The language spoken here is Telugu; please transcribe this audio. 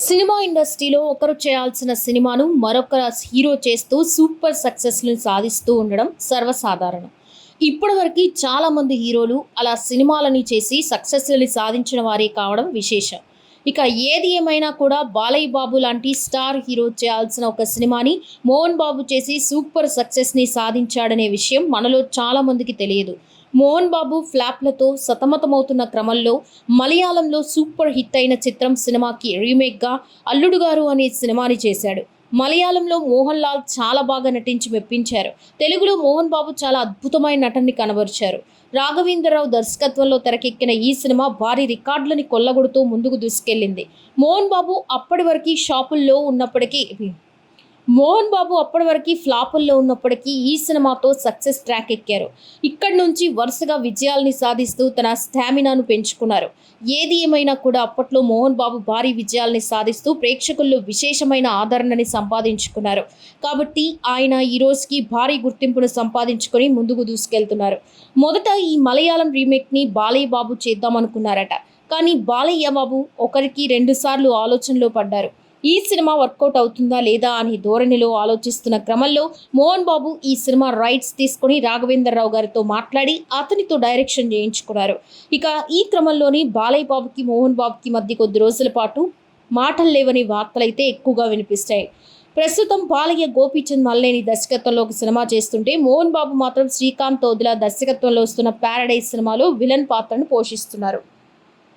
సినిమా ఇండస్ట్రీలో ఒకరు చేయాల్సిన సినిమాను మరొక హీరో చేస్తూ సూపర్ సక్సెస్ని సాధిస్తూ ఉండడం సర్వసాధారణం. ఇప్పటివరకు చాలామంది హీరోలు అలా సినిమాలని చేసి సక్సెస్ని సాధించిన వారే కావడం విశేషం. ఇక ఏది ఏమైనా కూడా బాలయ్య బాబు లాంటి స్టార్ హీరో చేయాల్సిన ఒక సినిమాని మోహన్ బాబు చేసి సూపర్ సక్సెస్ని సాధించాడనే విషయం మనలో చాలామందికి తెలియదు. మోహన్ బాబు ఫ్లాప్లతో సతమతమవుతున్న క్రమంలో మలయాళంలో సూపర్ హిట్ అయిన చిత్రం సినిమాకి రీమేక్గా అల్లుడు గారు అనే సినిమాని చేశాడు. మలయాళంలో మోహన్ లాల్ చాలా బాగా నటించి మెప్పించారు. తెలుగులో మోహన్ బాబు చాలా అద్భుతమైన నటనని కనబరిచారు. రాఘవేంద్రరావు దర్శకత్వంలో తెరకెక్కిన ఈ సినిమా భారీ రికార్డులని కొల్లగొడుతూ ముందుకు దూసుకెళ్లింది. మోహన్ బాబు అప్పటి వరకు ఫ్లాపుల్లో ఉన్నప్పటికీ ఈ సినిమాతో సక్సెస్ ట్రాక్ ఎక్కారు. ఇక్కడి నుంచి వరుసగా విజయాల్ని సాధిస్తూ తన స్టామినాను పెంచుకున్నారు. ఏది ఏమైనా కూడా అప్పట్లో మోహన్ బాబు భారీ విజయాల్ని సాధిస్తూ ప్రేక్షకుల్లో విశేషమైన ఆదరణని సంపాదించుకున్నారు. కాబట్టి ఆయన ఈ రోజుకి భారీ గుర్తింపును సంపాదించుకొని ముందుకు దూసుకెళ్తున్నారు. మొదట ఈ మలయాళం రీమేక్ని బాలయ్య బాబు చేద్దామనుకున్నారట. కానీ బాలయ్య బాబు ఒకరికి 2 సార్లు ఆలోచనలో పడ్డారు. ఈ సినిమా వర్కౌట్ అవుతుందా లేదా అని ధోరణిలో ఆలోచిస్తున్న క్రమంలో మోహన్ బాబు ఈ సినిమా రైట్స్ తీసుకుని రాఘవేంద్రరావు గారితో మాట్లాడి అతనితో డైరెక్షన్ చేయించుకున్నారు. ఇక ఈ క్రమంలోని బాలయ్య బాబుకి మోహన్ బాబుకి మధ్య కొద్ది రోజుల పాటు మాటలు లేవని వార్తలైతే ఎక్కువగా వినిపిస్తాయి. ప్రస్తుతం బాలయ్య గోపీచంద్ మల్లేని దర్శకత్వంలో ఒక సినిమా చేస్తుంటే మోహన్ బాబు మాత్రం శ్రీకాంత్ ఓదిలా దర్శకత్వంలో వస్తున్న ప్యారడైజ్ సినిమాలో విలన్ పాత్రను పోషిస్తున్నారు.